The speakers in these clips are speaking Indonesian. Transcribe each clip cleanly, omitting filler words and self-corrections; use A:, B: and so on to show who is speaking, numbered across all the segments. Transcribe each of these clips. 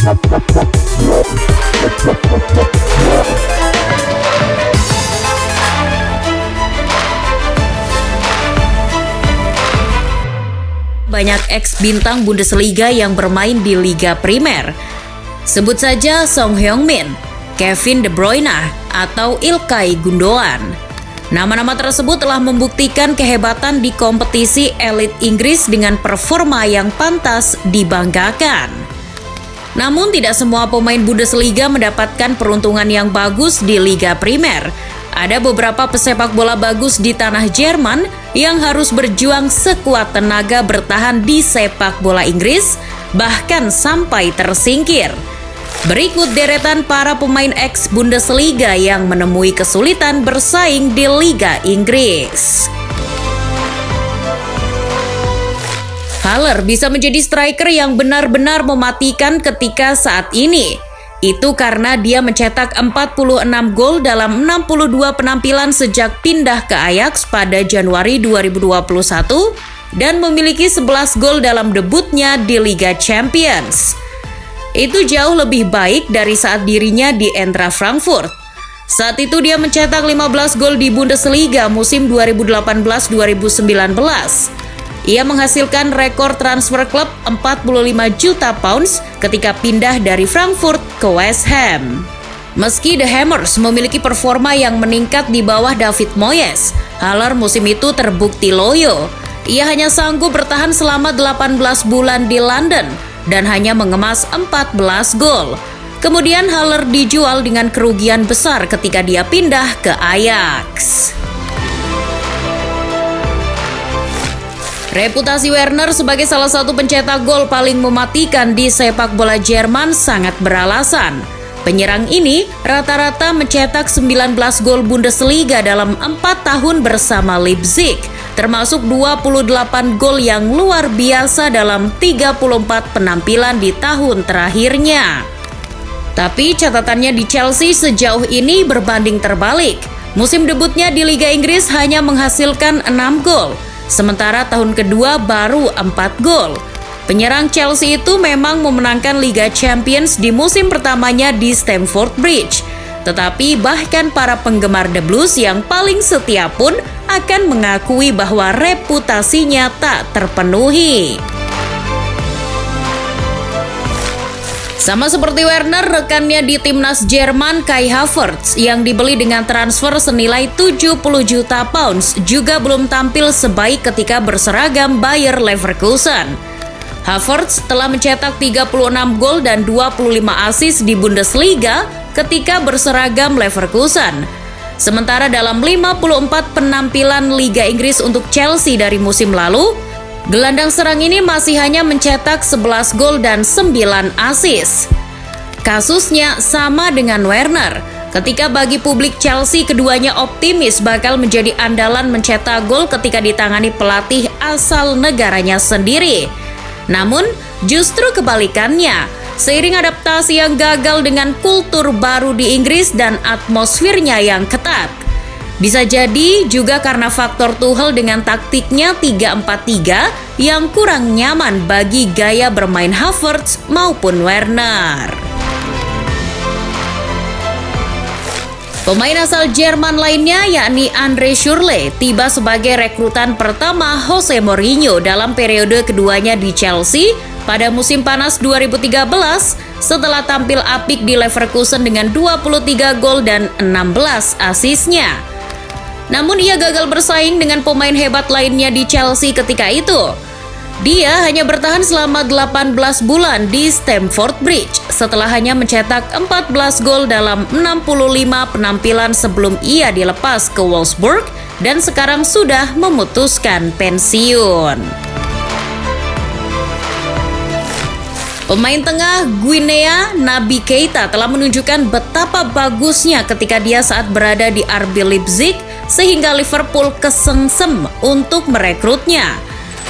A: Banyak ex-bintang Bundesliga yang bermain di Liga Primer. Sebut saja Son Heung-min, Kevin De Bruyne, atau Ilkay Gundogan. Nama-nama tersebut telah membuktikan kehebatan di kompetisi elit Inggris dengan performa yang pantas dibanggakan. Namun tidak semua pemain Bundesliga mendapatkan peruntungan yang bagus di Liga Primer. Ada beberapa pesepak bola bagus di tanah Jerman yang harus berjuang sekuat tenaga bertahan di sepak bola Inggris, bahkan sampai tersingkir. Berikut deretan para pemain ex-Bundesliga yang menemui kesulitan bersaing di Liga Inggris. Haller bisa menjadi striker yang benar-benar mematikan ketika saat ini. Itu karena dia mencetak 46 gol dalam 62 penampilan sejak pindah ke Ajax pada Januari 2021 dan memiliki 11 gol dalam debutnya di Liga Champions. Itu jauh lebih baik dari saat dirinya di Eintracht Frankfurt. Saat itu dia mencetak 15 gol di Bundesliga musim 2018-2019. Ia menghasilkan rekor transfer klub 45 juta pounds ketika pindah dari Frankfurt ke West Ham. Meski The Hammers memiliki performa yang meningkat di bawah David Moyes, Haller musim itu terbukti loyo. Ia hanya sanggup bertahan selama 18 bulan di London dan hanya mengemas 14 gol. Kemudian Haller dijual dengan kerugian besar ketika dia pindah ke Ajax. Reputasi Werner sebagai salah satu pencetak gol paling mematikan di sepak bola Jerman sangat beralasan. Penyerang ini rata-rata mencetak 19 gol Bundesliga dalam 4 tahun bersama Leipzig, termasuk 28 gol yang luar biasa dalam 34 penampilan di tahun terakhirnya. Tapi catatannya di Chelsea sejauh ini berbanding terbalik. Musim debutnya di Liga Inggris hanya menghasilkan 6 gol. Sementara tahun kedua baru 4 gol. Penyerang Chelsea itu memang memenangkan Liga Champions di musim pertamanya di Stamford Bridge. Tetapi bahkan para penggemar The Blues yang paling setia pun akan mengakui bahwa reputasinya tak terpenuhi. Sama seperti Werner, rekannya di timnas Jerman Kai Havertz yang dibeli dengan transfer senilai 70 juta pounds juga belum tampil sebaik ketika berseragam Bayer Leverkusen. Havertz telah mencetak 36 gol dan 25 assist di Bundesliga ketika berseragam Leverkusen. Sementara dalam 54 penampilan Liga Inggris untuk Chelsea dari musim lalu, gelandang serang ini masih hanya mencetak 11 gol dan 9 assist. Kasusnya sama dengan Werner. Ketika bagi publik Chelsea, keduanya optimis bakal menjadi andalan mencetak gol ketika ditangani pelatih asal negaranya sendiri. Namun, justru kebalikannya. Seiring adaptasi yang gagal dengan kultur baru di Inggris dan atmosfernya yang ketat. Bisa jadi juga karena faktor Tuchel dengan taktiknya 3-4-3 yang kurang nyaman bagi gaya bermain Havertz maupun Werner. Pemain asal Jerman lainnya yakni Andre Schürrle tiba sebagai rekrutan pertama Jose Mourinho dalam periode keduanya di Chelsea pada musim panas 2013 setelah tampil apik di Leverkusen dengan 23 gol dan 16 asisnya. Namun ia gagal bersaing dengan pemain hebat lainnya di Chelsea ketika itu. Dia hanya bertahan selama 18 bulan di Stamford Bridge setelah hanya mencetak 14 gol dalam 65 penampilan sebelum ia dilepas ke Wolfsburg dan sekarang sudah memutuskan pensiun. Pemain tengah Guinea Naby Keita telah menunjukkan betapa bagusnya ketika dia saat berada di RB Leipzig sehingga Liverpool kesengsem untuk merekrutnya.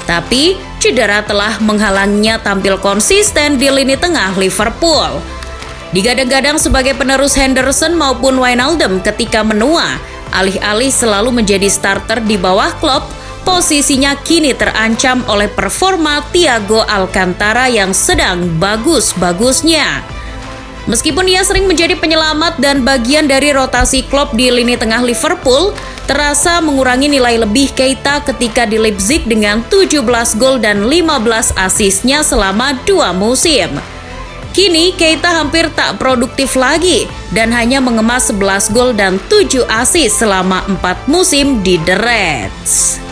A: Tapi cedera telah menghalangnya tampil konsisten di lini tengah Liverpool. Digadang-gadang sebagai penerus Henderson maupun Wijnaldum ketika menua, alih-alih selalu menjadi starter di bawah Klopp, posisinya kini terancam oleh performa Thiago Alcantara yang sedang bagus-bagusnya. Meskipun ia sering menjadi penyelamat dan bagian dari rotasi Klopp di lini tengah Liverpool, terasa mengurangi nilai lebih Keita ketika di Leipzig dengan 17 gol dan 15 asisnya selama 2 musim. Kini Keita hampir tak produktif lagi dan hanya mengemas 11 gol dan 7 asis selama 4 musim di The Reds.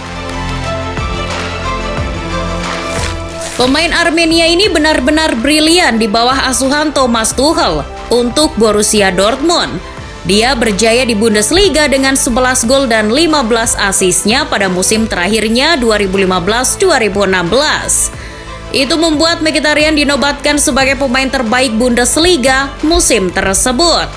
A: Pemain Armenia ini benar-benar brilian di bawah asuhan Thomas Tuchel untuk Borussia Dortmund. Dia berjaya di Bundesliga dengan 11 gol dan 15 asisnya pada musim terakhirnya 2015-2016. Itu membuat Mkhitaryan dinobatkan sebagai pemain terbaik Bundesliga musim tersebut.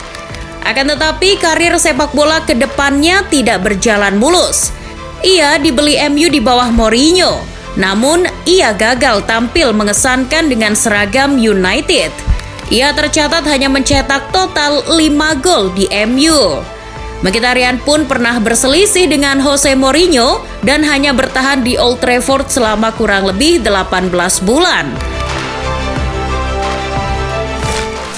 A: Akan tetapi karir sepak bola ke depannya tidak berjalan mulus. Ia dibeli MU di bawah Mourinho, namun ia gagal tampil mengesankan dengan seragam United. Ia tercatat hanya mencetak total 5 gol di MU. Mkhitaryan pun pernah berselisih dengan Jose Mourinho dan hanya bertahan di Old Trafford selama kurang lebih 18 bulan.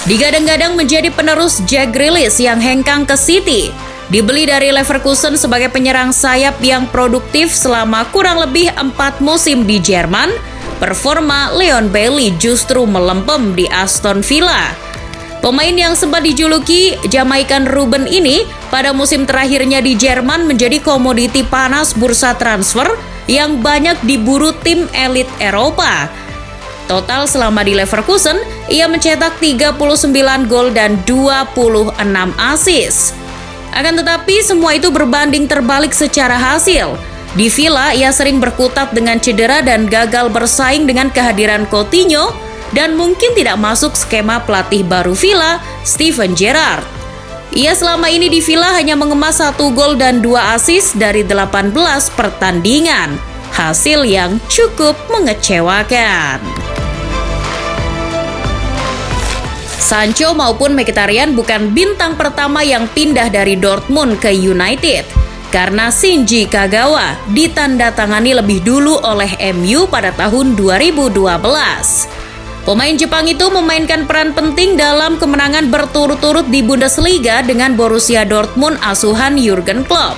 A: Digadang-gadang menjadi penerus Jack Grealish yang hengkang ke City. Dibeli dari Leverkusen sebagai penyerang sayap yang produktif selama kurang lebih 4 musim di Jerman, performa Leon Bailey justru melempem di Aston Villa. Pemain yang sempat dijuluki Jamaikan Ruben ini pada musim terakhirnya di Jerman menjadi komoditi panas bursa transfer yang banyak diburu tim elit Eropa. Total selama di Leverkusen, ia mencetak 39 gol dan 26 asis. Akan tetapi semua itu berbanding terbalik secara hasil. Di Villa, ia sering berkutat dengan cedera dan gagal bersaing dengan kehadiran Coutinho dan mungkin tidak masuk skema pelatih baru Villa, Steven Gerrard. Ia selama ini di Villa hanya mengemas 1 gol dan 2 asis dari 18 pertandingan. Hasil yang cukup mengecewakan. Sancho maupun Mkhitaryan bukan bintang pertama yang pindah dari Dortmund ke United, karena Shinji Kagawa ditandatangani lebih dulu oleh MU pada tahun 2012. Pemain Jepang itu memainkan peran penting dalam kemenangan berturut-turut di Bundesliga dengan Borussia Dortmund asuhan Jurgen Klopp.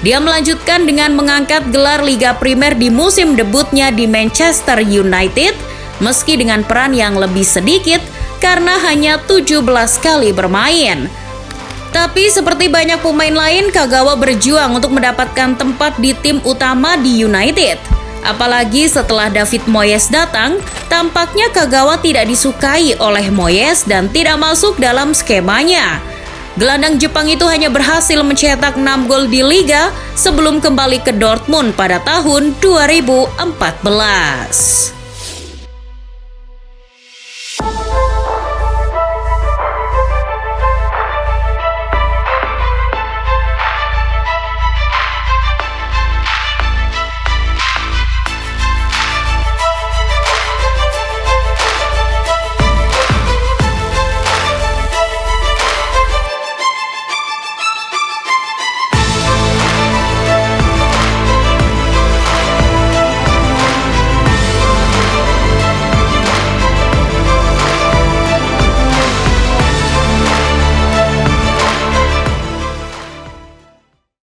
A: Dia melanjutkan dengan mengangkat gelar Liga Primer di musim debutnya di Manchester United, meski dengan peran yang lebih sedikit karena hanya 17 kali bermain. Tapi seperti banyak pemain lain, Kagawa berjuang untuk mendapatkan tempat di tim utama di United. Apalagi setelah David Moyes datang, tampaknya Kagawa tidak disukai oleh Moyes dan tidak masuk dalam skemanya. Gelandang Jepang itu hanya berhasil mencetak 6 gol di Liga sebelum kembali ke Dortmund pada tahun 2014.